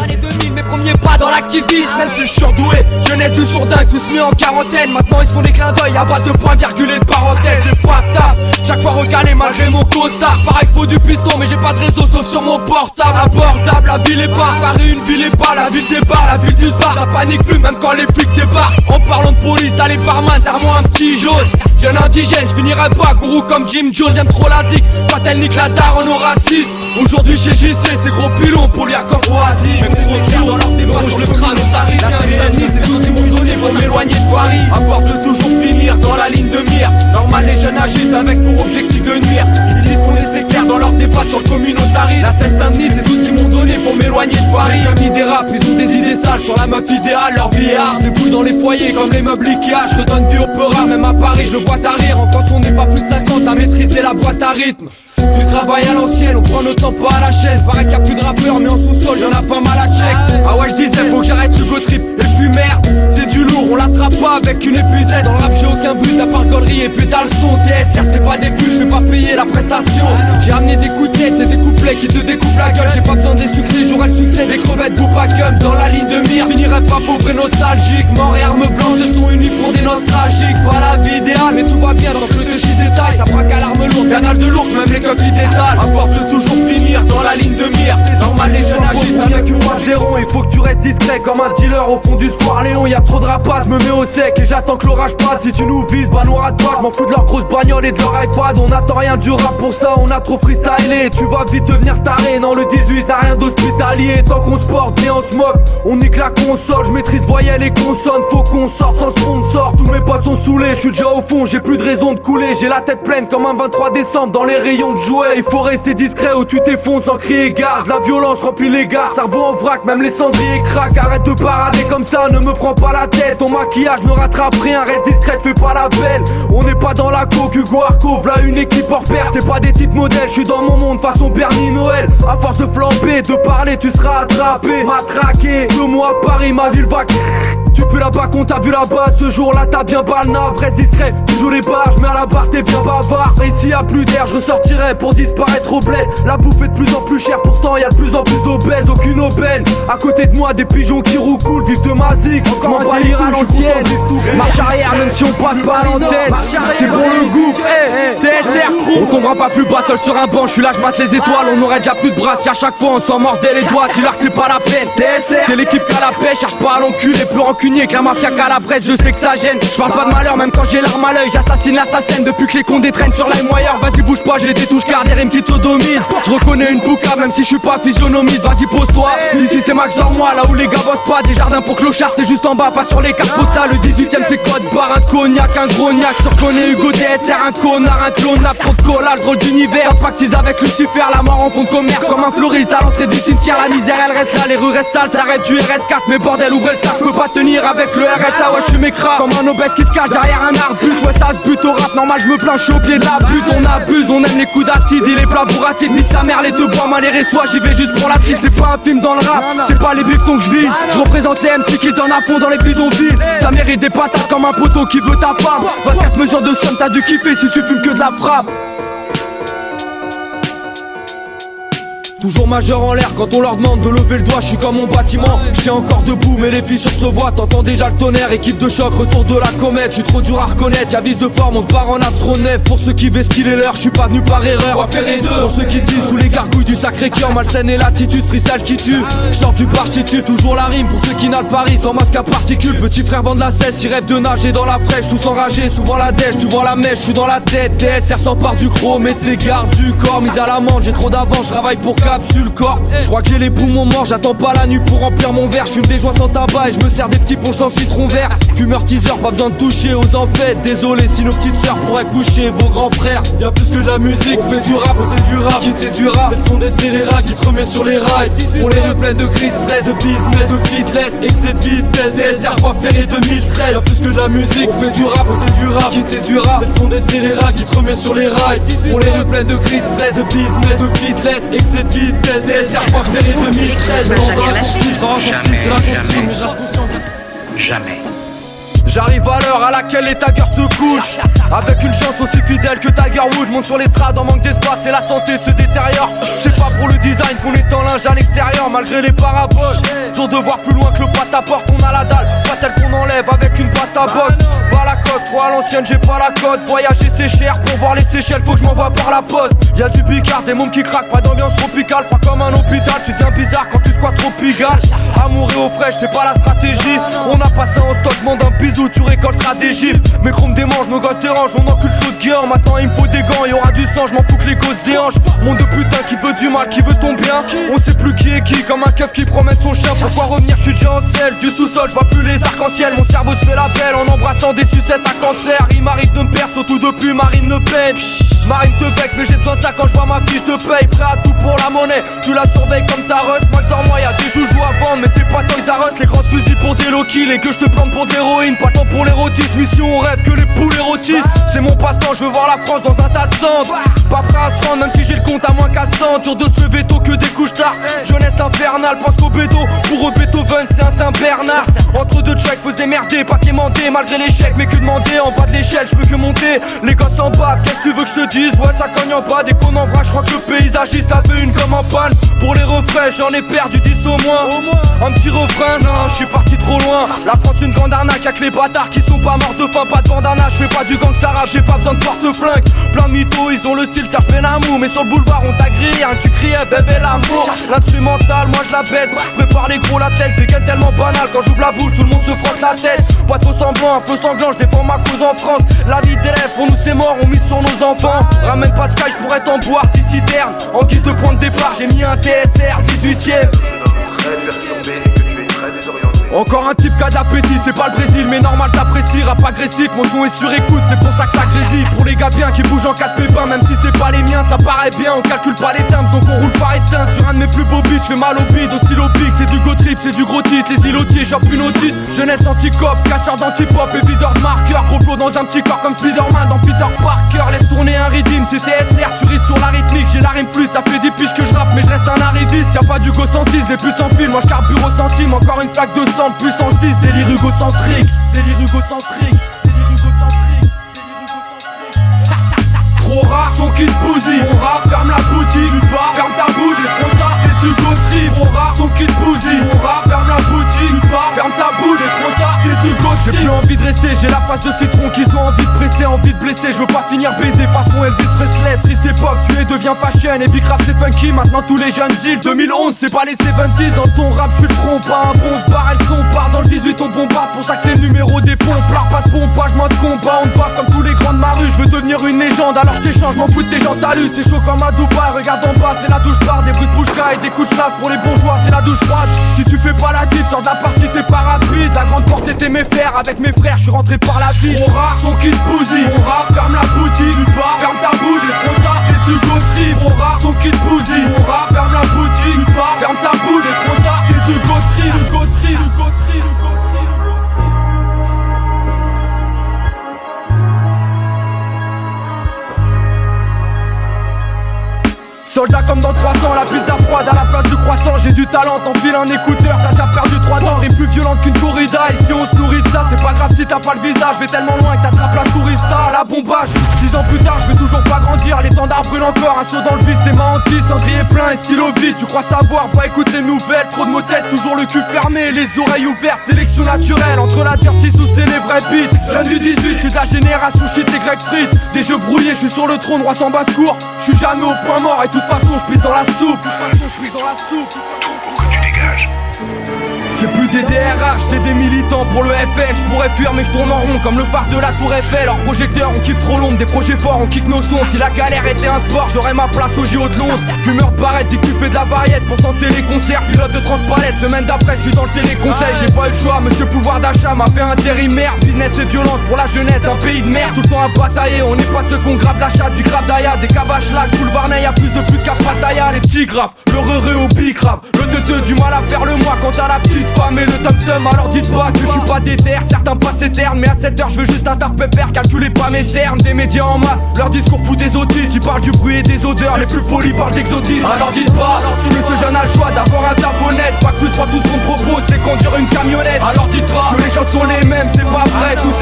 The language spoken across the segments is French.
Années 2000, mes premiers pas dans l'activisme. Même si je suis surdoué, jeunesse de sourdin, tous mis en quarantaine. Maintenant ils se font des clins d'œil à base de points virgule et de parenthèses. J'ai pas de taf, chaque fois recalé malgré mon costard. Pareil qu'il faut du piston mais j'ai pas de réseau sauf sur mon portable. Abordable, la ville est pas, Paris une ville est pas. La ville des bars, la ville du bar, ça panique plus même quand les flics débarquent. En parlant de police, allez barman, serre-moi un petit jaune. Jeune indigène, je finirai pas gourou comme Jim Jones. J'aime trop la zik, quand elle nique la daronne au racisme. Aujourd'hui chez JC, c'est gros pilon pour lui à Courvoisie. Même trop de jours dans leur débat sur le crâne, on s'arrive. La Seine-Saint-Denis, c'est tout ce qu'ils m'ont donné pour m'éloigner de Paris. À force de toujours finir dans la ligne de mire. Normal, les jeunes agissent avec pour objectif de nuire. Ils disent qu'on est s'éclaire dans leur débat sur le communautarisme. La Seine-Saint-Denis, c'est tout ce qu'ils m'ont donné pour m'éloigner de Paris. Comme des rap, ils ont des idées sales sur la meuf idéale. Leur vie est hard, je débouille dans les foyers comme les meubles Ikea. Je redonne vie au peur, même à Paris, je le vois tarir. En France, on n'est pas plus de 50 à maîtriser la boîte à rythme. Du travail à l'ancienne, on prend notre temps pas à la chaîne. Paraît qu'il y a plus de rappeurs, mais en sous-sol, y'en a pas mal à check. Ah ouais, je disais, faut que j'arrête le go trip. Et puis merde, c'est du lourd, on l'attrape pas avec une épuisette. Dans le rap, j'ai aucun but à part gaulerie et puis t'as le son. DSR, c'est pas des buts, je vais pas payer la prestation. J'ai amené des coups de tête et des couplets qui te découpent la gueule. J'ai pas besoin des sucrés, j'aurai le succès des crevettes bouffe à gum. Dans la ligne de mire, finirai pas pauvre et nostalgique. Mort et armes blanches se sont unis pour des nostalgiques. Pas la vie idéale, mais tout va bien dans le de chiffre détail. Ça braque à l'arme lourde, canal de lourde, même les keufs y détalent. À force de toujours finir dans la ligne de mire. Normal, les jeunes agissent avec une voix des ronds. Il faut que tu restes discret comme un dealer au fond du square Léon. Y'a trop de rapaces, me mets au sec et j'attends que l'orage passe. Si tu nous vises, bah noir à toi, m'en fous de leur grosse bagnole et de leur iPad. On attend rien du rap pour ça, on a trop freestylé. Tu vas vite devenir taré, non le 18 t'as rien d'hospitalier. Tant qu'on se porte bien on se moque, on nique la console. Je maîtrise voyelles et consonnes, faut qu'on sorte sans sponsor. Tous mes potes sont saoulés, je suis déjà au fond, j'ai plus de raison de couler. J'ai la tête pleine comme un 23 décembre dans les rayons de jouets. Il faut rester discret ou tu t'effondres sans crier garde. La violence remplit les gares, cerveau en vrac, même les cendriers craquent. Arrête de parader comme ça, ne me prends pas la tête. Ton maquillage ne rattrape rien, reste discrète, fais pas la belle. On n'est pas dans la coque, Hugo Arcov, là une équipe hors pair. C'est pas des types modèles, je suis dans mon monde façon Bernie Noël. À force de flamber, de parler, tu seras attrapé, matraqué. 2 mois à Paris, ma ville va. Tu peux là-bas qu'on t'a vu là-bas, ce jour-là t'as bien balnave. Reste discret, tu joues les barres, je mets à la barre, t'es bien bavard. Et s'il y a plus d'air, je ressortirai pour disparaître au bled. La bouffe est de plus en plus chère, pourtant y a de plus en plus d'obèses, aucune aubaine. À côté de moi, des pigeons qui roucoulent, vivent de ma zik. Encore un délire à l'ancienne, marche arrière même si on passe pas à l'antenne. C'est pour le goût, TSR crew. On tombera pas plus bas seul sur un banc, je suis là, je mate les étoiles. On aurait déjà plus de bras si à chaque fois on s'en mordait les doigts. Tu l'arc c'est pas la peine, TSR c'est l'équipe qui a la pêche, cherche pas à l'enculer, plus rancunier que la mafia calabrese, je sais que ça gêne. Je parle pas de malheur même quand j'ai l'arme à l'œil, j'assassine l'assassin depuis que les condés traînent sur LimeWire. Vas-y bouge pas, j'ai des touches car des rimes qui te sodomisent. Je reconnais une bouca même si je suis pas physionomiste. Vas-y pose-toi, ici c'est Max dans moi, là où les gars bossent pas. Des jardins pour clochards c'est juste en bas, pas sur les cartes postales. Le 18ème c'est code barre, un cognac, un grognac. Je reconnais Hugo DSR, un connard, un clone, trop de collage, drôle d'univers. Pactise avec Lucifer, la mort en fond de commerce. Comme un fleuriste à l'entrée du cimetière, la misère elle reste là, les rues restent sales. Ça arrête du RS4, mais bordel ouvrez le sac, je peux pas tenir avec le RSA. Ouais je suis m'écrase comme un obèse qui se cache derrière un arbuste. Ouais ça se bute au rap, normal je me plains, je suis au pied de la butte. On abuse, on aime les coups d'acide et les plats bourratifs. Nique sa mère, les deux bois mal et soit j'y vais juste pour la petite. C'est pas un film dans le rap, c'est pas les bifetons que je vise. Je représente les MC qui se donnent à fond dans les bidonvilles. Ça mérite des patates comme un poteau qui veut ta femme. 24 mesures de somme, t'as dû kiffer si tu fumes que de la frappe. Toujours majeur en l'air quand on leur demande de lever le doigt. Je suis comme mon bâtiment, je tiens encore debout mais les fissures se voient. T'entends déjà le tonnerre, équipe de choc, retour de la comète. Je suis trop dur à reconnaître, y'a vis de forme, on se barre en astronef. Pour ceux qui veulent qu'il est l'heure, je suis pas venu par erreur. On va faire les deux. Pour ceux qui disent sous les gargouilles du sacré cœur, malsaine et l'attitude, freestyle qui tue. Je sors du bar, tue toujours la rime. Pour ceux qui n'ont le pari, sans masque à particules. Petit frère vend de la cesse, il rêve de nager dans la fraîche. Tous enragés, souvent la dèche, tu vois la mèche, je suis dans la tête. TSR s'empare du chrome et de ses gardes du corps. Mise à l'amende, j'ai trop d'avance, je travaille pour capsule corps. Je crois que j'ai les poumons morts, j'attends pas la nuit pour remplir mon verre. Je fume des joints sans tabac et je me sers des petits ponches sans citron vert. Fumeur teaser, pas besoin de toucher aux enfêtes. Désolé si nos petites sœurs pourraient coucher vos grands frères. Y'a plus que de la musique, on fait du rap, on sait du rap. Quitte c'est du rap, c'est le son des scélérats qui te remet sur les rails. On les rues pleines de cris de stress, de business, de fitless, excès de vitesse. DSR, voie ferrée 2013. Y'a plus que de la musique, on fait du rap, on sait du rap. Quitte c'est du rap, c'est le son des scélérats qui te remet sur les rails. On les rues pleines de cris de stress, de business, de fitless, excès de vitesse. DSR, voie ferrée 2013. Jamais. J'arrive à l'heure à laquelle les taggers se couchent. Avec une chance aussi fidèle que Tiger Woods. Monte sur l'estrade en manque d'espace et la santé se détériore. C'est pas pour le design qu'on est en linge à l'extérieur. Malgré les paraboles, dur de voir plus loin que le pâte à porte. On a la dalle, pas celle qu'on enlève avec une pasta box. Pas la coste, trop à l'ancienne, j'ai pas la cote. Voyager c'est cher, pour voir les Seychelles faut que je m'envoie par la poste. Y'a du bicard, des mômes qui craquent, pas d'ambiance tropicale. Froid comme un hôpital, tu deviens bizarre quand tu squats trop pigal. Amour et eau fraîche, c'est pas la stratégie. On a passé en stock, demande un bisou, tu récolteras des gifles. Mes chromes démangent, nos gosses dérangent, on encule feu de guerre. Maintenant il me faut des gants, y'aura du sang, je m'en fous que les gosses déhanchent. Monde de putain qui veut du mal, qui veut ton bien. On sait plus qui est qui, comme un keuf qui promène son chien. Pourquoi revenir, tu déjà en selle, du sous-sol, je vois plus les arcs-en-ciel. Mon cerveau se fait la belle en embrassant des sucettes à cancer. Il m'arrive de me perdre, surtout depuis Marine Le Pen. Marine te vexe, mais j'ai besoin de ça quand je vois ma fiche de paye. Prêt à tout pour la monnaie, tu la surveilles comme ta rust. Max dans moi, y'a des joujoux à vendre, mais c'est pas Toys R Us. Les grosses fusils pour des low kills et que je te plante pour d'héroïne. Pas tant pour l'érotisme, mission on rêve que les poules érotisent. C'est mon passe-temps, je veux voir la France dans un tas de cendres. Pas prêt à se rendre, même si j'ai le compte à moins 400. Dur de se lever tôt que des couches tard. Jeunesse infernale, pense qu'au bédo. Pour eux Beethoven c'est un Saint-Bernard. Entre deux checks, faut se démerder, pas quémander. Malgré l'échec, mais que demander, en bas de l'échelle, je peux que monter. Les gosses en bas, qu'est-ce que tu veux que je te dise? Ouais ça cogne en bas, dès qu'on en vrac, je crois que le paysagiste avait une comme en panne. Pour les refrains, j'en ai perdu 10 au moins. Un petit refrain, non, je suis parti trop loin. La France une grande arnaque avec les bâtards qui sont pas morts de faim, pas de bandana. Je fais pas du gangsta rap, j'ai pas besoin de porte-flingue. Plein de mythos, ils ont le style Serge Benamou. Mais sur le boulevard on t'a grillé, hein, tu criais bébé l'amour. L'instrumental, moi je la baisse. Prépare les gros latex, dégaine tellement banal. Quand j'ouvre la bouche, tout le monde se frotte la tête. Pas trop semblant, un peu sanglant, je défends ma cause en France. La vie d'élève, pour nous c'est mort, on mise sur nos enfants. Ramène pas de sky, je pourrais t'en boire d'ici citerne. En guise de point de départ, j'ai mis un TSR 18ème. Encore un type qui a d'appétit, c'est pas le Brésil, mais normal t'apprécies. Rap agressif, mon son est sur écoute, c'est pour ça que ça grésille. Pour les gars bien qui bougent en 4 pépins, même si c'est pas les miens, ça paraît bien. On calcule pas les timbres, donc on roule par éteint. Sur un de mes plus beaux beats, j'fais mal au bide, au stylo pic. C'est du go trip, c'est du gros titre, les îlotiers, chopent une audite. Jeunesse anti-cop, casseur d'anti-pop et videur de marqueur. Gros flow dans un petit corps comme Spider-Man dans Peter Parker. Laisse tourner un rythme, c'est TSR, tu ris sur la rythmique. J'ai la rime fluide, ça fait des piges que je rappe, mais je reste un arriviste. Y'a pas du go sentise, et plus sans film, moi je carbure au centime. Encore une flaque de sang, puissance 10, délire hugocentrique, délire hugocentrique, délire hugocentrique, délire hugocentrique. Trop rare, son kit bousille, on rap, ferme la boutique, tu pars, ferme ta bouche, c'est trop tard, c'est du go trip. Trop rare, son kit bousille, on rap, ferme la boutique, tu pars, ferme ta bouche, c'est trop tard, c'est du go trip. J'ai plus envie de rester, j'ai la face de citron qu'ils ont envie de presser, envie de blesser, je veux pas finir baisé, façon Elvis Presley. Triste époque, tu es deviens fashion, et Big Rap c'est funky, maintenant tous les jeunes deals. 2011 c'est pas les 70s, dans ton rap je suis le tronc, pas un bon bar, elles sont part dans le 18 on bombarde, pour ça que c'est le numéro des pompes. Là pas de pompage, moi de combat, on te bave comme tous les grands de ma rue. Je veux devenir une légende, alors je t'échange, m'en fous de tes gens talus. C'est chaud comme à Dubaï, regarde en bas, c'est la douche barre. Des bruits de bouche-caille, des coups de chasse pour les bourgeois, c'est la douche froide. Si tu fais pas la diff, sors de la partie, t'es pas rapide. La grande porte était mes fers, avec mes frères, je suis rentré par la ville. On rap, son kit bousille, on rap, ferme la boutique, tu pars, ferme ta bouche, c'est trop tard, c'est du go trip. On rap, son kit bousille, on rap, ferme la boutique, tu pars, ferme ta bouche, c'est trop tard, c'est du go trip, du go trip, du go trip, du go trip. Soldat comme dans 300, la pizza froide à la place du croissant. J'ai du talent, t'enfiles un écouteur, t'as déjà perdu 3 dents. Rime plus violente qu'une corrida, ici on se nourrit de ça. C'est pas grave si t'as pas le visage, vais tellement loin que t'attrapes la tourista. La bombage, 6 ans plus tard, je vais toujours pas grandir. L'étendard brûle encore, un saut dans le vide, c'est ma hantise. Cendrier plein et stylo vide, tu crois savoir, pas écoute les nouvelles. Trop de mots tête, toujours le cul fermé, les oreilles ouvertes. Sélection naturelle, entre la dirty sous c'est les vrais beats. Jeune du 18, je suis de la génération shit et grec frites. Des jeux brouillés, je suis sur le trône, roi sans basse-cour. Je suis jamais au point mort et de toute façon je pisse dans la soupe. Pourquoi tu dégages? C'est plus des DRH, c'est des militants pour le FN. Je pourrais fuir mais je tourne en rond comme le phare de la tour Eiffel. Leurs projecteurs on kiffe trop l'ombre, des projets forts on kick nos sons. Si la galère était un sport, j'aurais ma place au JO de Londres. Fumeur de barrette, dis que tu fais de la variette pour tenter les concerts. Pilote de transpalette, semaine d'après je suis dans le téléconseil. J'ai pas eu le choix, monsieur pouvoir d'achat m'a fait intérimaire. Business et violence pour la jeunesse d'un pays de merde. Tout le temps à batailler, on n'est pas de ceux qu'on grave la chatte. Du grave d'Aya, des cabaches là, tout le Varney, y'a plus de putes qu'à Pattaya. Les petits graves, le re au big grave. Le teuteux du mal à faire le moi. Quant à la petite femme et le tom-tom, alors dites pas que je suis pas déter. Certains passent éternes, mais à 7h je veux juste un tard pépère. Calculez pas mes cernes, des médias en masse. Leur discours fout des audits, ils parlent du bruit et des odeurs. Les plus polis parlent d'exotisme. Alors dites pas que ce jeune a le choix d'avoir un taf honnête. Pas que plus pas tout ce qu'on propose, c'est conduire une camionnette. Alors dites pas que les gens sont les mêmes, c'est pas vrai. Tout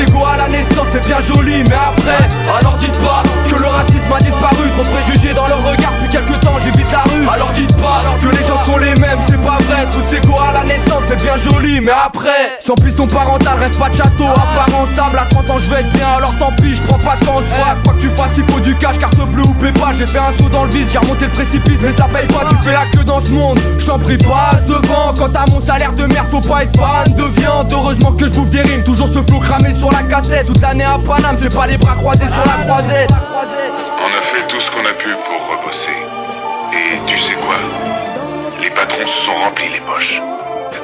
bien joli, mais après, sans piston parental, rêve pas de château, apparent sable. À 30 ans je vais être bien, alors tant pis, je prends pas de temps. Soit quoi que tu fasses, il faut du cash, carte bleue ou pépa. J'ai fait un saut dans le vide, j'ai remonté le précipice, mais ça paye pas, tu fais la queue dans ce monde. Je t'en prie, passe devant. Quant à mon salaire de merde, faut pas être fan de viande. Heureusement que je bouffe des rimes, toujours ce flow cramé sur la cassette. Toute l'année à Paname, c'est pas les bras croisés sur la croisette. On a fait tout ce qu'on a pu pour rebosser. Et tu sais quoi? Les patrons se sont remplis les poches.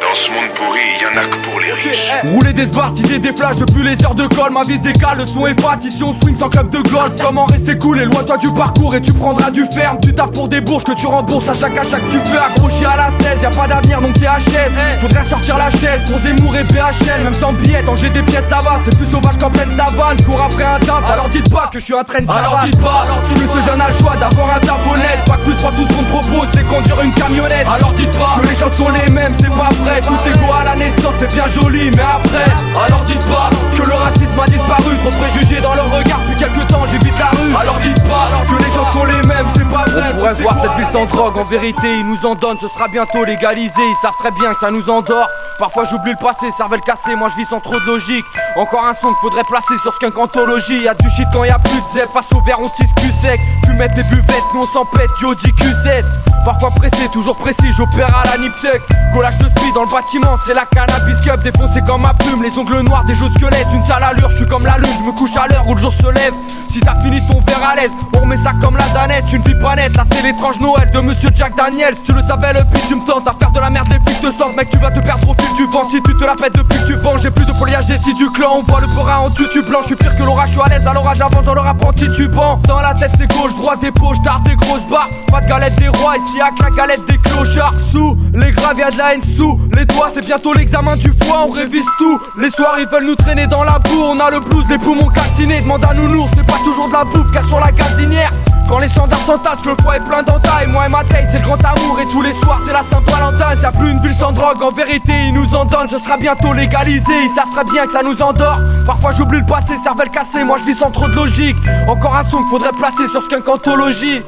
Dans ce monde pourri, y'en a que pour les riches. Rouler des sbarres, teaser des flashs depuis les heures de colle. Ma vie se décale, le son est fat, ici on swing sans club de golf. Comment rester cool, éloigne-toi du parcours et tu prendras du ferme. Tu taffes pour des bourses que tu rembourses à chaque achat que tu fais. Accroché à la 16, y'a pas d'avenir donc t'es HS. Faudrait sortir la chaise pour Zemmour et PHL. Même sans billet, tant que j'ai des pièces ça va. C'est plus sauvage qu'en pleine savane, je cours après un taf. Alors dites pas que je suis un train de savane. Alors dites pas que ce jeune a le choix d'avoir un taf honnête. Pas que plus, pas tout ce qu'on te propose, c'est conduire une camionnette. Alors dites pas que les gens sont les mêmes, c'est pas vrai. Tous ces go à la naissance, c'est bien joli, mais après, alors dites pas que le racisme a disparu. Trop de préjugés dans leur regard, depuis quelques temps j'évite la rue. Alors dites pas que les gens sont les mêmes, c'est pas vrai. On pourrait voir cette ville sans drogue, en vérité ils nous en donnent. Ce sera bientôt légalisé, ils savent très bien que ça nous endort. Parfois j'oublie le passé, cervelle cassée, moi je vis sans trop de logique. Encore un son qu'il faudrait placer sur Skunk Anthologie. Y'a du shit quand y'a plus de zèbre, face au verre on tisse cul sec. Fumette des buvettes, nous on s'en pète, du Audi Q7. Parfois pressé, toujours précis, j'opère à la Niptec. Collage de speed dans le bâtiment, c'est la cannabis cup. Défoncé comme ma plume, les ongles noirs, des jeux de squelette. Une sale allure, je suis comme la lune, je me couche à l'heure où le jour se lève. Si t'as fini ton verre à l'aise, on remet ça comme la danette. Une vie pas nette, là c'est l'étrange Noël de Monsieur Jack Daniels. Si tu le savais le pire, tu me tentes à faire de la merde, les flics te sentent. Mec tu vas te perdre au fil du vent, si tu te la pètes depuis que tu vends. J'ai plus de foliage des du clan, on voit le beurre en tutu blanc. Je suis pire que l'orage, je suis à l'aise à l'orage, avance dans le rap en titubant. Dans la tête c'est gauche, droite des poches, tard des grosses barres. Pas de galette des rois, ici à que la galette des clochards. Sous les graves y'a de la haine sous les doigts, c'est bientôt l'examen du foie, on révise tout. Les soirs ils veulent nous traîner dans la boue, on a le blues, les poumons calcinés. Demande à nounours, c'est pas toujours de la bouffe car sur la gazinière. Quand les standards s'entassent, que le foie est plein d'entailles. Moi et ma taille, c'est le grand amour et tous les soirs c'est la Saint-Valentin. Y'a plus une ville sans drogue, en vérité ils nous en donnent. Ce sera bientôt légalisé, ils savent très bien que ça nous endort. Parfois j'oublie le passé, cervelle cassée, moi je vis sans trop de logique. Encore un son qu'il faudrait placer sur Skunk Anthologie.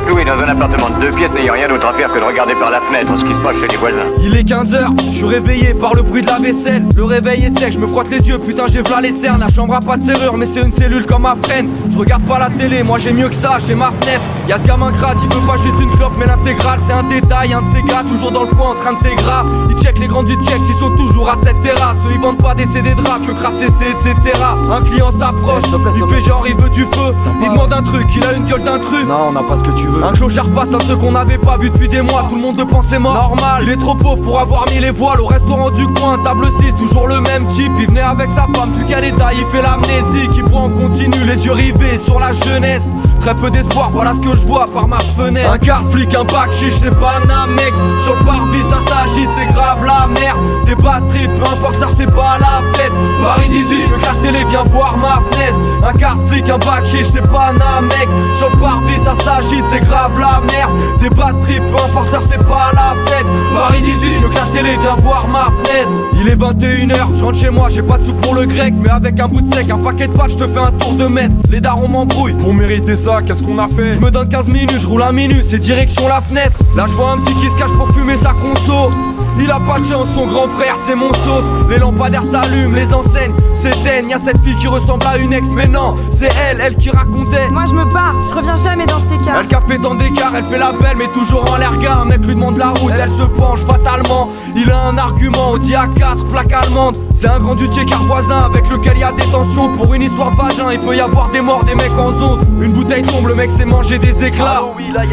Loué dans un appartement de 2 pièces n'ayant rien d'autre à faire que de regarder par la fenêtre ce qui se passe chez les voisins. Il est 15h, je suis réveillé par le bruit de la vaisselle. Le réveil est sec, je me frotte les yeux, putain j'ai v'là les cernes. La chambre a pas de serrure mais c'est une cellule comme ma freine. Je regarde pas la télé, moi j'ai mieux que ça, j'ai ma fenêtre. Y'a ce gamin crade, il veut pas juste une clope mais l'intégrale c'est un détail. Un de ces gars toujours dans le coin en train de t'égras. Ils check les grands du check, ils sont toujours à cette terrasse. Eux ils vendent pas des CD de rap, que crasser c'est etc. Un client s'approche, il fait genre il veut du feu. Il demande un truc, il a une gueule d'intrus. Non on n'a pas ce que tu veux. Un clochard passe, un truc qu'on n'avait pas vu depuis des mois. Tout le monde le pensait mort. Normal, il est trop pauvre pour avoir mis les voiles. Au restaurant du coin, table 6, toujours le même type. Il venait avec sa femme, plus qu'à l'état, il fait l'amnésie. Qui boit en continu, les yeux rivés sur la jeunesse. Très peu d'espoir, voilà ce que je vois par ma fenêtre. Un quart flic, un bac chiche, c'est pas un mec. Sur le parvis, ça s'agite, c'est grave la merde. Des batteries, peu importe, ça c'est pas la fête. Paris 18, le quart télé, viens voir ma fenêtre. Un quart flic, un bac chiche, c'est pas un mec. Sur le parvis, ça s'agite, c'est grave la merde. Des batteries, peu importe, ça c'est pas la fête. Paris 18, le quart télé, viens voir ma fenêtre. Il est 21h, je rentre chez moi, j'ai pas de sous pour le grec. Mais avec un bout de steak, un paquet de pâtes, je te fais un tour de mètre. Les darons m'embrouillent. Pour mériter ça, qu'est-ce qu'on a fait? Je me donne 15 minutes, je roule un minute, c'est direction la fenêtre. Là je vois un petit qui se cache pour fumer sa conso. Il a pas de chance, son grand frère c'est mon sauce. Les lampadaires s'allument, les enseignes s'éteignent. Y'a cette fille qui ressemble à une ex, mais non, c'est elle qui racontait. Moi je me barre, je reviens jamais dans ces cas. Elle qui a fait tant d'écart, elle fait la belle mais toujours en l'air gars. Un mec lui demande la route, elle se penche fatalement. Il a un argument, Audi A4, plaque allemande. C'est un grand dutier car voisin avec lequel y a des tensions. Pour une histoire de vagin, il peut y avoir des morts, des mecs en zonze. Une bouteille tombe, le mec s'est mangé des éclats.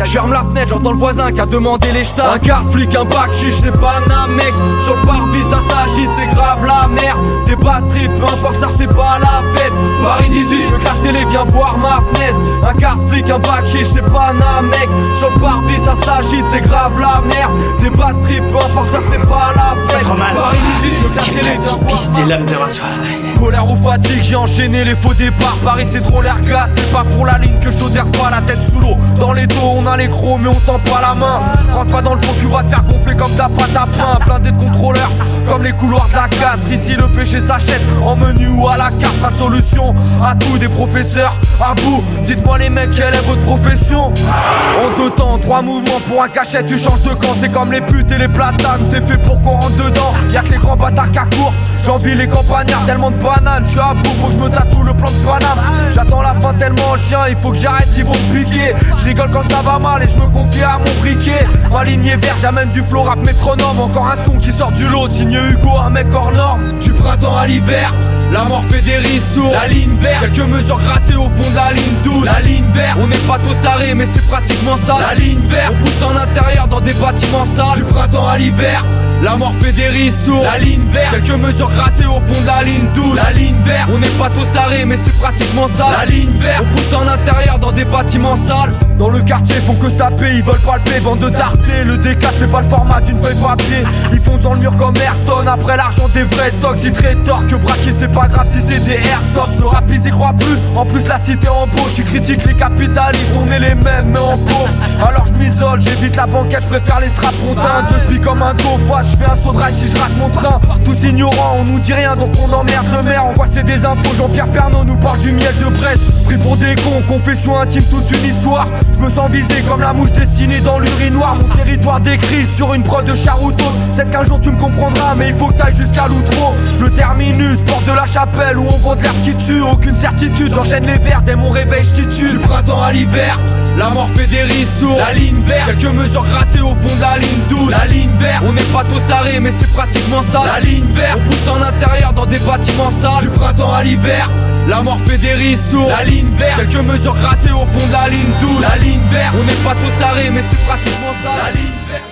Je ferme la fenêtre, j'entends le voisin qui a demandé les jetats. Un quart flic, un bac chiche, c'est pas un mec. Sur le parvis ça s'agite, c'est grave la merde. Des batteries, peu importe, ça c'est pas la fête. Paris 18, le quart télé, viens voir ma fenêtre. Un quart flic, un bac chiche, c'est pas un mec. Sur le parvis ça s'agite, c'est grave la merde. Des batteries, peu importe, ça c'est pas la fête. Paris 18, le quart télé, viens voir pisse des lames de rasoir. Colère ou fatigue, j'ai enchaîné les faux départs. Paris c'est trop l'air glace, c'est pas pour la ligne que j'odère pas. La tête sous l'eau, dans les dos on a les gros mais on tend pas la main. Rentre pas dans le fond, tu vas te faire gonfler comme ta pâte à pain. Blindé de contrôleurs, comme les couloirs de la 4. Ici le péché s'achète en menu ou à la carte. Pas de solution à tout, des professeurs à bout. Dites-moi les mecs, quelle est votre profession? On de temps, 3 mouvements pour un cachet, tu changes de camp. T'es comme les putes et les platanes, t'es fait pour qu'on rentre dedans. Y'a que les grands bâtards qu'à court, j'envie les campagnards, tellement de bananes. J'suis à bout, faut que j'me tatoue le plan de Paname. J'attends la fin tellement je tiens, il faut que j'arrête, ils vont me piquer. J'rigole quand ça va mal et j'me confie à mon briquet. Ma lignée verte, j'amène du flow rap métronome. Encore un son qui sort du lot, signé Hugo, un mec hors norme. Du printemps à l'hiver, la mort fait des ristours. La ligne verte, quelques mesures grattées au fond de la ligne 12. La ligne verte, on n'est pas tous tarés mais c'est pratiquement ça. La ligne verte, on pousse en intérieur dans des bâtiments sales. Du printemps à l'hiver, la mort fait des ristours. La ligne verte, quelques mesures grattées au fond de la ligne 12. La ligne verte, on n'est pas tous tarés mais c'est pratiquement ça. La ligne verte, on pousse en intérieur dans des bâtiments sales. Dans le quartier font que se taper, ils veulent palper, bande de tartés. Le D4 c'est pas le format d'une feuille papier. Ils foncent dans le mur comme Ayrton, après l'argent des vrais tocs. Ils rétorquent que braquer c'est pas grave si c'est des airsoft. Le rap ils y croient plus, en plus la cité embauche. Ils critiquent les capitalistes, on est les mêmes mais en pauvre. Alors je m'isole, j'évite la banquette, je préfère les strapontins. Deux spies comme un dauphin, je fais un saut de rail si je rate mon train. Tous ignorants, on nous dit rien donc on emmerde le maire. On voit c'est des infos, Jean-Pierre Pernaut nous parle du miel de Brest. Pris pour des cons, confession intime, toute une histoire. Je me sens visé comme la mouche dessinée dans l'urinoir. Mon territoire décrit sur une prod de charoutos. Peut-être qu'un jour tu me comprendras mais il faut que t'ailles jusqu'à l'outro. Le terminus, porte de la chapelle où on vend de l'air qui tue. Aucune certitude, j'enchaîne les vers, dès mon réveil je titube. Du printemps à l'hiver, la mort fait des ristours. La ligne verte, quelques mesures grattées au fond de la ligne 12. La ligne verte, on n'est pas tous tarés mais c'est pratiquement ça. La ligne verte, on pousse en intérieur dans des bâtiments sales. Du printemps à l'hiver, la mort fait des ristours. La ligne verte, quelques mesures grattées au fond de la ligne 12. La ligne verte, on n'est pas tous tarés mais c'est pratiquement ça. La ligne verte.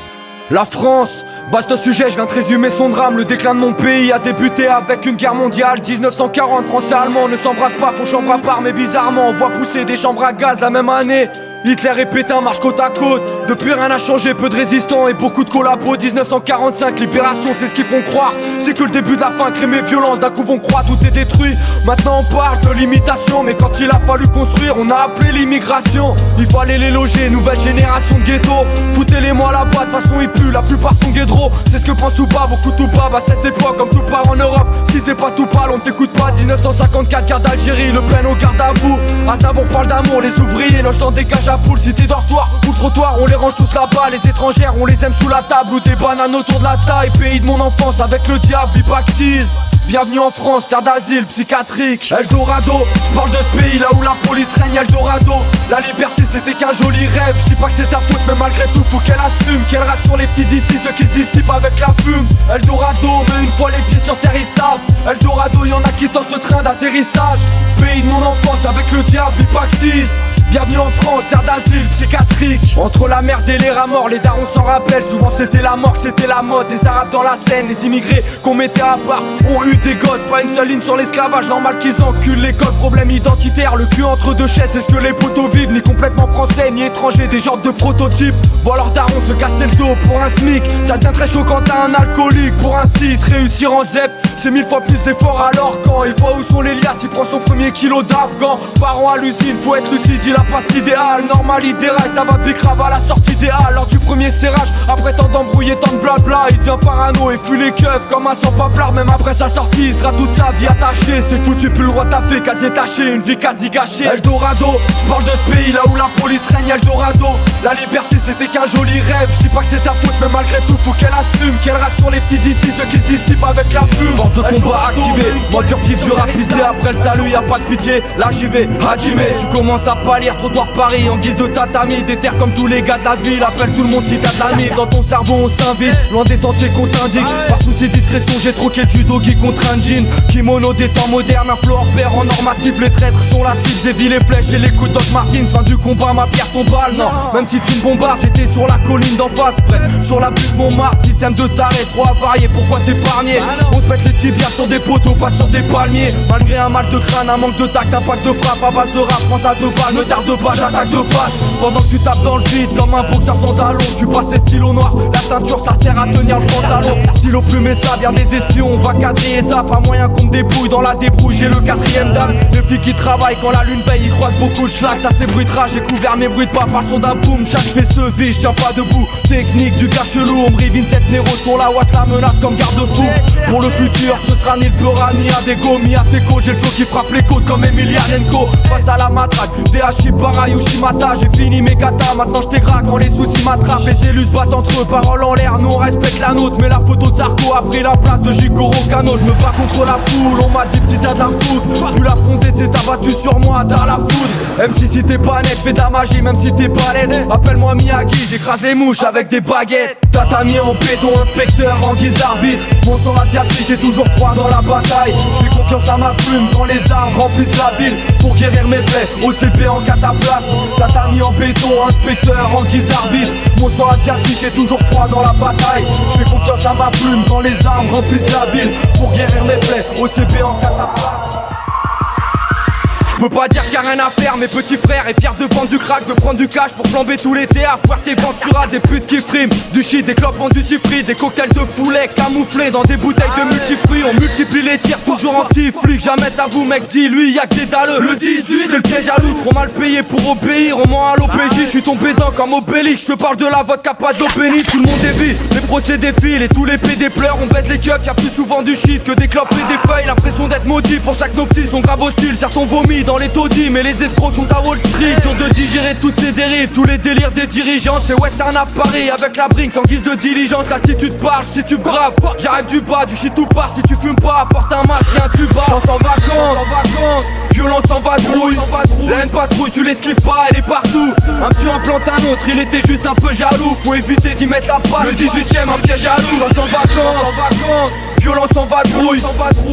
La France, vaste sujet, je viens de résumer son drame. Le déclin de mon pays a débuté avec une guerre mondiale. 1940, Français allemands ne s'embrassent pas, font chambre à part. Mais bizarrement, on voit pousser des chambres à gaz la même année. Hitler et Pétain marchent côte à côte. Depuis rien n'a changé, peu de résistants et beaucoup de collabos. 1945, libération, c'est ce qu'ils font croire. C'est que le début de la fin, crime et violence. D'un coup vont croire, tout est détruit. Maintenant on parle de l'imitation, mais quand il a fallu construire, on a appelé l'immigration. Il fallait les loger, nouvelle génération de ghetto. Foutez-les-moi là-bas, de façon ils puent, la plupart sont guédros. C'est ce que pense tout pas, beaucoup tout pas. À cette époque, comme tout part en Europe, si t'es pas tout pâle, on t'écoute pas. 1954, garde d'Algérie, Le Pen au garde à vous. Aznavour parle d'amour, les ouvriers logent dans des cages à poules. Si t'es dortoir ou le trottoir, on les range tous là-bas. Les étrangères, on les aime sous la table ou des bananes autour de la taille. Pays de mon enfance, avec le diable, ils pactisent. Bienvenue en France, terre d'asile psychiatrique. Eldorado, je parle de ce pays là où la police règne. Eldorado, la liberté c'était qu'un joli rêve. Je dis pas que c'est ta faute mais malgré tout faut qu'elle assume. Qu'elle rassure les petits d'ici, ceux qui se dissipent avec la fume. Eldorado, mais une fois les pieds sur terre ils savent. Eldorado, y'en a qui tentent le train d'atterrissage. Pays de mon enfance, avec le diable ils pactisent. Bienvenue en France, terre d'asile psychiatrique. Entre la merde et les rats morts, les darons s'en rappellent. Souvent c'était la mort, c'était la mode. Les arabes dans la Seine, les immigrés qu'on mettait à part ont eu des gosses, pas une seule ligne sur l'esclavage. Normal qu'ils enculent l'école, problème identitaire. Le cul entre deux chaises, est-ce que les poteaux vivent? Ni complètement français, ni étrangers, des genres de prototypes. Voir leurs darons se casser le dos pour un SMIC. Ça devient très chaud quand t'as un alcoolique. Pour un titre, réussir en ZEP, c'est 1000 fois plus d'efforts. Alors quand il voit où sont les liasses, il prend son premier kilo d'afghan. Parents à l'usine, faut être lucide, il a pas cet idéal. Normal, il déraille, ça va bicrave à la sortie idéale. Lors du premier serrage, après tant d'embrouillés, tant de blabla, il devient parano et fuit les keufs comme un sans-paplard. Même après sa sortie, il sera toute sa vie attaché. C'est foutu, plus le roi t'a fait, quasi taché, une vie quasi gâchée. Eldorado, je parle de ce pays là où la police règne. Eldorado, la liberté c'était qu'un joli rêve. Je dis pas que c'est ta faute mais malgré tout faut qu'elle assume. Qu'elle rassure les petits d'ici, ceux qui se dissipent avec la fume. Force de combat activée, mode furtif dur à pister. Après le salut y'a pas de pitié, là j'y vais, Hajime. Tu commences à pâlir, trottoir Paris en guise de tatami. Des terres comme tous les gars de la ville, appelle tout le monde si t'as de la mif. Dans ton cerveau on s'invite, loin des sentiers qu'on t'indique. Par souci de discrétion j'ai troqué le judogi contre un jean. Kimono des temps modernes, un flow hors pair en or massif. Les traîtres sont la cible, j'ai vu les flèches et les coups de Doc Martins. Fin du combat, ma pierre ton balle, non. Même si tu me bombardes, j'étais sur la colline d'en face, bref, sur la butte Montmartre. Système de taré, trop avarié, pourquoi t'épargner? On se pète les tibias sur des poteaux, pas sur des palmiers. Malgré un mal de crâne, un manque de tact, un pack de frappe à base de rap. France à deux balles, ne tarde pas, j'attaque de face. Pendant que tu tapes dans le vide comme un boxeur sans allonge. je suis passé stylo noir. La ceinture ça sert à tenir le pantalon. Stylo plume et sable, y'a des espions, on va quadriller ça. Pas moyen qu'on me débrouille dans la débrouille, j'ai le 4ème dan. Les flics qui travaillent quand la lune veille, ils croisent beaucoup de schlags. Ça c'est bruit de rage, j'ai couvert mes bruits de pas par le son d'un boom. Chaque fais se vit, je tiens pas debout. Technique du gars chelou, on brille Vincent Nero sur la ouest, la menace comme garde-fou. Pour le futur, ce sera ni le Peura, ni Adego, mi Ateco. J'ai le flow qui frappe les côtes comme Emilianenko. Face à la matraque, DHI, Para, Yoshimata. J'ai fini mes katas, maintenant je t'égraque quand les soucis m'attrapent. Les élus se battent entre eux, paroles en l'air, nous on respecte la nôtre. Mais la photo de Zarco a pris la place de Jigoro Kano. Je me bats contre la foule, on m'a dit petit t'as de la foudre. Tu l'as foncé, c'est abattu sur moi, t'as la foudre. Même si t'es pas net, j'fais de la magie, même si t'es pas l'aise. Appelle-moi Miyagi, j'écrase les mouches avec des baguettes. Tatami en béton, inspecteur en guise d'arbitre. Mon sang asiatique est toujours froid dans la bataille. J'fais confiance à ma plume quand les armes remplissent la ville. Pour guérir mes plaies, OCP en cataplasme. Tatami en béton, inspecteur en guise d'arbitre. Mon sang asiatique est toujours froid dans la bataille. J'fais confiance à ma plume quand les armes remplissent la ville. Pour guérir mes plaies, OCP en cataplasme. Je peux pas dire qu'il y a rien à faire, mes petits frères est fier de vendre du crack, de prendre du cash pour flamber tous les théâtres. Fuerte Ventura, des putes qui friment, du shit, des clopes en duty free, des cocktails de foulet camouflés dans des bouteilles de multifruits. On multiplie les tirs, toujours anti-flic, jamais à vous mec, dis lui y'a que des dalleux. Le 18 c'est le piège à loup, trop mal payé pour obéir, on ment à l'OPJ, je suis tombé dedans comme Obélix. Je te parle de la vodka, pas d'eau bénite, tout le monde est vide, les procès défilent et tous les PD pleurent. On baisse les keufs, y'a plus souvent du shit que des clopes et des feuilles. L'impression d'être maudit, pour ça que nos petits sont grave hostiles. Certains vomis dans les taudis, mais les escrocs sont à Wall Street. Dur de digérer toutes ces dérives, tous les délires des dirigeants. C'est Western à Paris avec la Brinks en guise de diligence. L'attitude parle, si tu braves, j'arrive du bas, du shit tout part. Si tu fumes pas, apporte un masque et un tuba. Chance en vacances, violence en vadrouille. La haine patrouille, tu l'esquives pas, elle est partout. Un petit en plante un autre, il était juste un peu jaloux. Faut éviter d'y mettre la patte. Le 18ème, un piège à loup. Chance en vacances, violence en vadrouille.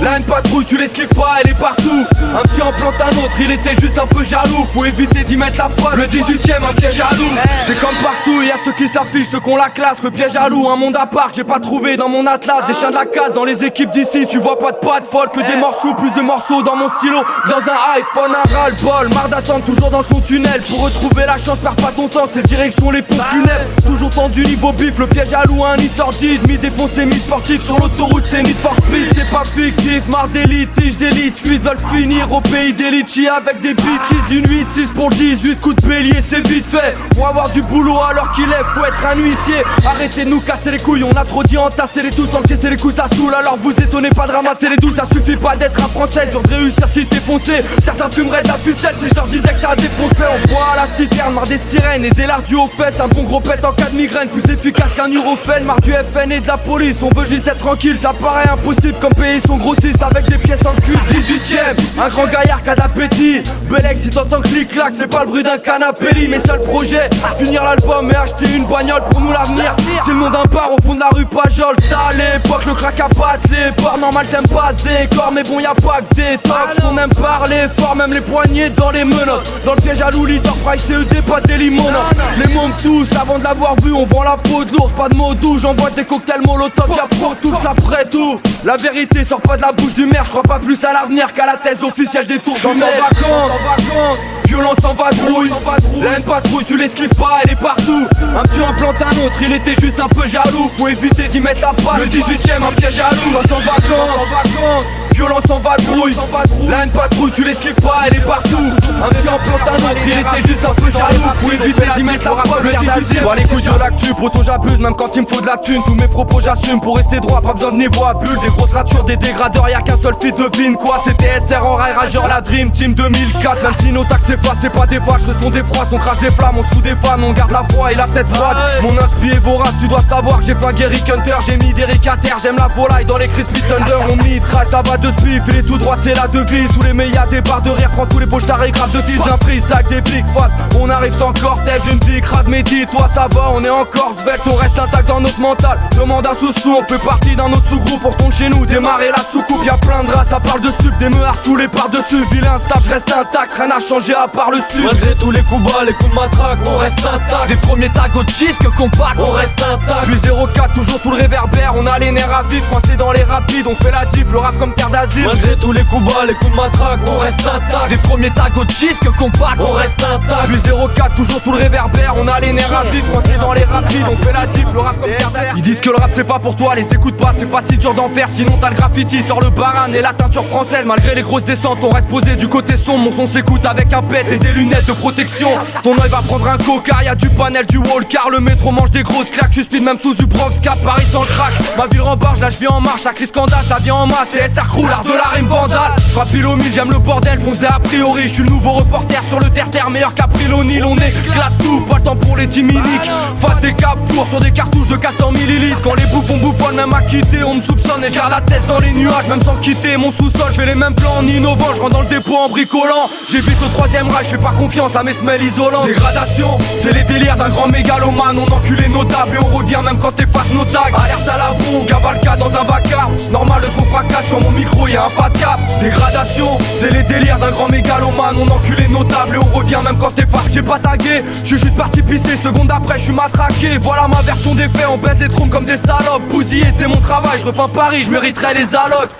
La haine patrouille, tu l'esquives pas, elle est partout. Un petit en plante un autre, il était juste un peu jaloux. Faut éviter d'y mettre la patte. Le 18ème, un piège à loup. C'est comme partout, y'a ceux qui s'affichent, ceux qu'on la classe. Le piège à loup, un monde à part que j'ai pas trouvé dans mon atlas. Des chiens de la casse dans les équipes d'ici. Tu vois pas de pattes folles que des morceaux, plus de morceaux dans mon stylo. Dans un iPhone, un ras-le-bol. Marre d'attendre toujours dans son tunnel. Pour retrouver la chance, perds pas ton temps, c'est direction les pompes funèbres. Toujours tendu niveau bif, le piège à loup, un nid sordide. Mi-défoncé, mi-sportif, sur l'autoroute c'est Need for Speed. C'est pas fictif, marre des litiges, d'élite. Fuite veulent finir au pays des litchis avec des bitches. Une 8-6 pour le 18, coup de bélier, c'est vite fait. Pour avoir du boulot alors qu'il est, faut être un huissier. Arrêtez de nous casser les couilles, on a trop dit entasser les tous, encaisser les coups ça saoule. Alors vous étonnez pas de ramasser les douces, ça suffit pas d'être un français. Dur de réussir si t'es foncé, certains fumeraient de la ficelle. Si je leur disais que ça a défoncé, on voit à la citerne, marre des sirènes et des lardus aux fesses. Un bon gros pète en cas de migraine, plus efficace qu'un Nurofen. Marre du FN et de la police, on veut juste être tranquille. Ça paraît impossible comme payer son grossiste avec des pièces en cul. 18ème, un grand gaillard qui a d'appétit. Belex si t'entends clic-clac, c'est pas le bruit d'un canapé lit. Mes seuls projets, finir l'album et acheter une bagnole pour nous l'avenir. C'est le nom d'un bar au fond de la rue Pajol. Ça à l'époque, le crack à battre les ports. Normal t'aimes pas ce décor, mais bon y'a pas que des tox. On aime parler fort, même les poignets dans les menottes. Dans le piège à loup, leader, price, CED, pas des limones. Les mômes tous, avant de l'avoir vu, on vend la peau de l'ours. Pas de mots doux, j'envoie des cocktails molotov, y'a pro tout, ça ferait tout. La vérité sort pas de la bouche du maire, je crois pas plus à l'avenir qu'à la thèse officielle des tours. J'en en vacances, violence en vadrouille. La haine patrouille, tu l'esquives pas, elle est partout. Un petit en plante un autre, il était juste un peu jaloux. Faut éviter d'y mettre la patte. Le 18ème, un piège à loup. J'en en vacances, violence en vadrouille. La haine patrouille, tu l'esquives pas, elle est partout. Un petit en plante un autre, il était juste un peu jaloux. Faut éviter d'y mettre la patte. Le 18ème, bois les couilles de l'actu, poto j'abuse, même quand il me faut de la thune. Tous mes propos j'assume, pour rester droit, pas besoin de niveau à bulle. Des grosses ratures, des dégradeurs, y'a qu'un seul fit, devine quoi. C'est TSR en rail, rageur, la Dream Team 2004. Même si nos taxes s'effacent, c'est pas des vaches, le son des froids, on crache des flammes, on se fout des fans, on garde la foi et la tête froide. Mon inspi est vorace, tu dois savoir que j'ai fait un Gary Hunter, j'ai mis des Rick à terre, j'aime la volaille dans les Crispy Thunder. On mitraille, ça va de spiff, il est tout droit, c'est la devise. Sous les meilleurs des barres de rire, prends tous les poches d'arrêt, grave de 10, un freestyle des big faces. On arrive sans cortège, une big rade, mais dis-toi ça va, on est encore svelte, on reste intact dans notre mental. Demande un sous-sous, on fait partie d'un autre sous-groupe, pour retourne chez nous, démarrer la soucoupe. Y'a plein de races, ça parle de stup, des meurs sous les par-dessus. Vilain stable, je reste intact, rien n'a changé à part le stup. Malgré tous les coups bas, les coups de matraque, on reste intact. Des premiers tags au disque compact, on reste intact. Puis 04, toujours sous le réverbère, on a les nerfs à vif, coincés dans les rapides, on fait la diff, le rap comme terre d'asile. Malgré tous les coups bas, les coups de matraque, on reste intact. Des premiers tags au disque compact, on reste intact. Puis 04, toujours sous le réverbère, on a les nerfs rapides, coincés dans les rapides, on fait la diff, le rap comme Berserk. Ils disent que le rap c'est pas pour toi, les écoute pas, c'est pas si dur d'en faire, sinon t'as le graffiti sur le baran et la teinture française. Malgré les grosses descentes, on reste posé du côté sombre, mon son s'écoute avec un pet et des lunettes de protection. Ton œil va prendre un coca, y'a du panel, du wall car le métro mange des grosses claques, je speed même sous Zubrovsk, cap Paris sans crack. Ma ville rembarge, là je vis en marche, chaque scandale ça vient en masse, TSR crew, l'art de la rime vandale. Frappe pile au mille, j'aime le bordel, foncé a priori, je suis le nouveau reporter sur le terre-terre, meilleur qu'April O'Neil, on éclate tout, pas le temps pour les timiniques. Fat des caps, four sur des cartouches de 400 millilitres. Quand les bouffons bouffonnent, même à quitter, on me soupçonne et je garde la tête dans les nuages, même sans quitter mon sous-sol, je fais les mêmes plans en innovant, je rentre dans le dépôt en bricolant. J'évite le troisième rage, je fais pas confiance à mes semelles isolantes. Dégradation, c'est les délires d'un grand mégalomane, on enculé nos tables et on revient même quand t'effaces nos tags. Alerte à la bombe, cavalcade dans un vacarme, normal le son fracasse, sur mon micro y'a un fat cap. Dégradation, c'est les délires d'un grand mégalomane, on enculé nos tables et on revient même quand t'effaces. J'ai pas tagué, je suis juste parti pisser, seconde après je suis matraqué. Voilà ma version des faits, on baisse les trompes comme des salopes. Bousillé c'est mon travail, je repeins Paris, je mériterais les allocs.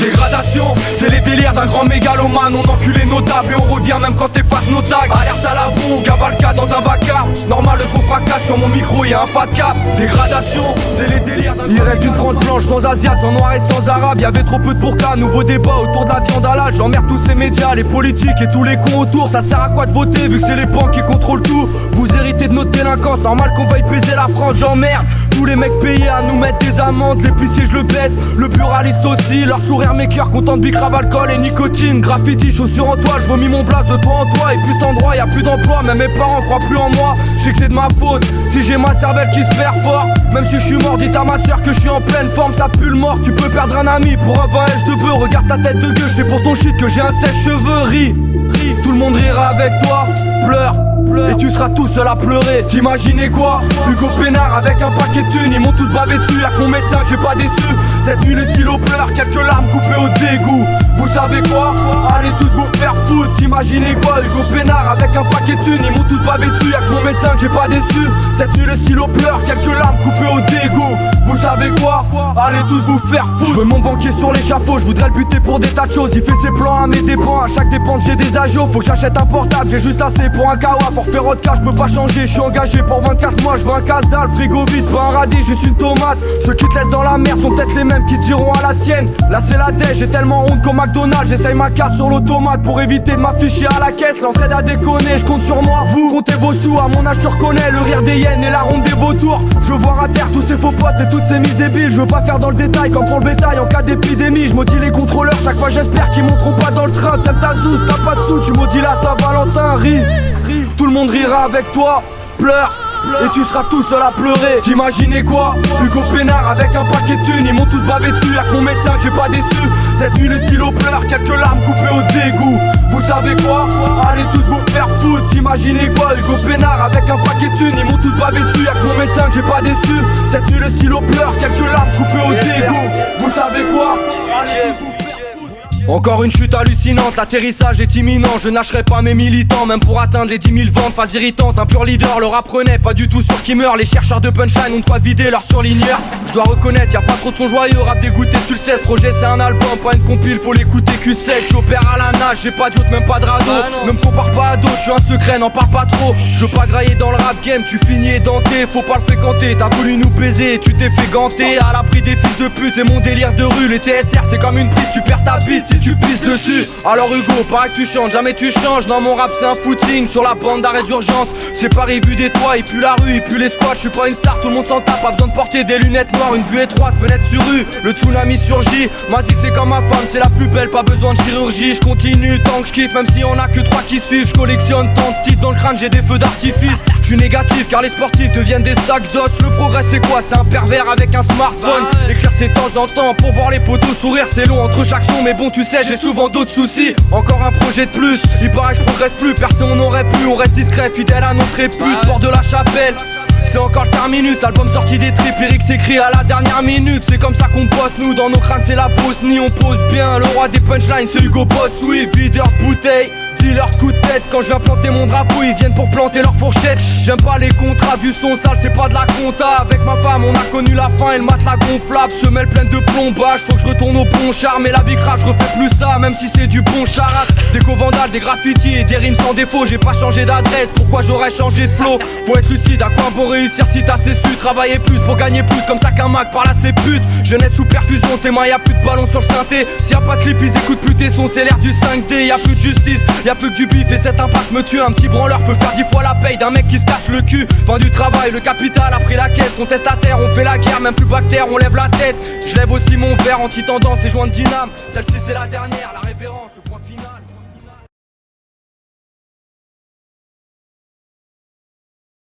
Dégradation, c'est les délires d'un grand mégalomane, on enculé nos tables et on revient même quand t'effaces nos tags. Alerte à la bombe, cavalcade dans un vacarme, normal le son fracasse, sur mon micro y'a un fat cap. Dégradation, c'est les délires d'un il reste une France blanche sans asiate, sans noir et sans arabe. Y'avait trop peu de burqa, nouveau débat autour de la viande halal. J'emmerde tous ces médias, les politiques et tous les cons autour. Ça sert à quoi de voter vu que c'est les banques qui contrôlent tout. Vous héritez de notre délinquance, normal qu'on veuille peser la France. J'emmerde tous les mecs payés à nous mettre des amendes. L'épicier je le baisse, le pluraliste aussi. Leur sourire mes cœurs content de bicrave, alcool et nicotine. Graffiti, chaussures en toile, je vomis mon blast de toi en toi. Et plus cet endroit, y'a plus d'emploi, même mes parents croient plus en moi. Je sais que c'est de ma faute, si j'ai ma cervelle qui se perd fort. Même si je suis mort, dites à ma soeur que je suis en pleine forme. Ça pue le mort, tu peux perdre un ami pour un 20 H de bœuf. Regarde ta tête de gueule, c'est pour ton shit que j'ai un sèche-cheveux. Ris, tout le monde rira avec toi, pleure. Et tu seras tout seul à pleurer. T'imaginais quoi? Hugo Pénard avec un paquet de thunes, ils m'ont tous bavé dessus. Y'a que mon médecin que j'ai pas déçu. Cette nuit le stylo pleure, quelques larmes coupées au dégoût. Vous savez quoi? Allez tous vous faire foutre. T'imaginais quoi? Hugo Pénard avec un paquet de thunes, ils m'ont tous bavé dessus. Y'a que mon médecin que j'ai pas déçu. Cette nuit le stylo pleure, quelques larmes coupées au dégoût. Vous savez quoi? Allez tous vous faire foutre. Je veux mon banquier sur l'échafaud, je voudrais le buter pour des tas de choses. Il fait ses plans à mes dépens, à chaque dépense j'ai des agios. Faut que j'achète un portable, j'ai juste assez pour un kawa. Forfait rodka, je peux pas changer, je suis engagé pour 24 mois. Je veux un casse-dalle, frigo vide, pas un radis, juste une tomate. Ceux qui te laissent dans la merde sont peut-être les mêmes qui te diront à la tienne. Là c'est la dèche, j'ai tellement honte qu'au McDonald's. J'essaye ma carte sur l'automate pour éviter de m'afficher à la caisse. L'entraide a déconné, je compte sur moi. Vous comptez vos sous, à mon âge tu reconnais le rire des hyènes et la ronde des vautours. Je veux voir à terre tous ces faux potes et toutes ces mises débiles. Je veux pas faire dans le détail comme pour le bétail en cas d'épidémie. Je maudis les contrôleurs, chaque fois j'espère qu'ils monteront pas dans le train. T'aimes ta zouze, t'as pas de sous, tu maudis la Saint-Valentin. Ris, tout le monde rira avec toi, pleure. Et tu seras tout seul à pleurer. T'imaginais quoi? Hugo Pénard avec un paquet de thunes, ils m'ont tous bavé dessus. Y'a que mon médecin que j'ai pas déçu. Cette nuit le stylo pleure, quelques larmes coupées au dégoût. Vous savez quoi? Allez tous vous faire foutre. T'imaginais quoi? Hugo Pénard avec un paquet de thunes, ils m'ont tous bavé dessus. Y'a que mon médecin que j'ai pas déçu. Cette nuit le stylo pleure, quelques larmes coupées au dégoût. Vous savez quoi? Allez tous vous faire foutre. Encore une chute hallucinante, l'atterrissage est imminent. Je lâcherai pas mes militants, même pour atteindre les 10 000 ventes. Phase irritante, un pur leader, leur apprenait pas du tout sûr qui meurt. Les chercheurs de punchline ont pas vidé leur surligneur. Je dois reconnaître, y'a pas trop de son joyeux. Rap dégoûté, tu le sais, ce projet c'est un album, pas une compile, faut l'écouter cul sec. J'opère à la nage, j'ai pas d'yacht, même pas de radeau. Ne me compare pas à d'autres, je suis un secret, n'en parle pas trop. Je veux pas grailler dans le rap game, tu finis édenté, faut pas le fréquenter. T'as voulu nous baiser, tu t'es fait ganter. À l'abri des fils de pute, c'est mon délire de rue. Les TSR c'est comme une prise, tu perds ta bite si tu pisses dessus. Alors Hugo, pareil que tu chantes, jamais tu changes. Non mon rap c'est un footing sur la bande d'arrêt d'urgence. C'est Paris vu des toits, il pue la rue, il pue les squats. Je suis pas une star, tout le monde s'en tape. Pas besoin de porter des lunettes noires, une vue étroite, fenêtre sur rue. Le tsunami surgit, ma zig c'est comme ma femme, c'est la plus belle, pas besoin de chirurgie. Je continue tant que je kiffe, même si on a que 3 qui suivent. Je collectionne tant de titres dans le crâne, j'ai des feux d'artifice. Je suis négatif car les sportifs deviennent des sacs d'os. Le progrès c'est quoi? C'est un pervers avec un smartphone. Écrire c'est de temps en temps pour voir les potos sourire, c'est long entre chaque son. Mais bon tu sais j'ai souvent d'autres soucis. Encore un projet de plus, il paraît que je progresse plus. Personne n'aurait pu, on reste discret, fidèle à notre répute. Port de la Chapelle, c'est encore le terminus. Album sorti des tripes, lyrics s'écrit à la dernière minute. C'est comme ça qu'on bosse nous, dans nos crânes c'est la Bosnie. On pose bien, le roi des punchlines c'est Hugo Boss. Oui, videur de bouteille, petits leur coup de tête. Quand je viens planter mon drapeau, ils viennent pour planter leur fourchette. J'aime pas les contrats, du son sale, c'est pas de la compta. Avec ma femme, on a connu la fin et le matelas gonflable. Semelle pleine de plombage, faut que je retourne au bon char. Mais la bicrave, je refais plus ça, même si c'est du bon charas. Des co-vandales, des graffitis et des rimes sans défaut. J'ai pas changé d'adresse, pourquoi j'aurais changé de flow? Faut être lucide, à quoi bon réussir si t'as assez su? Travailler plus pour gagner plus, comme ça qu'un Mac par là c'est pute. Jeunesse sous perfusion, tes mains y'a plus de ballon sur le synthé. S'il y a pas de clip, ils écoutent plus tes sons, c'est l'air du 5D. Y'a plus de justice, y'a plus que du bif et cette impasse me tue. Un petit branleur peut faire 10 fois la paye d'un mec qui se casse le cul. Fin du travail, le capital après la caisse. Contestataire, on fait la guerre, même plus bactère, on lève la tête. Je lève aussi mon verre, anti-tendance et joint de dyname. Celle-ci c'est la dernière, la révérence.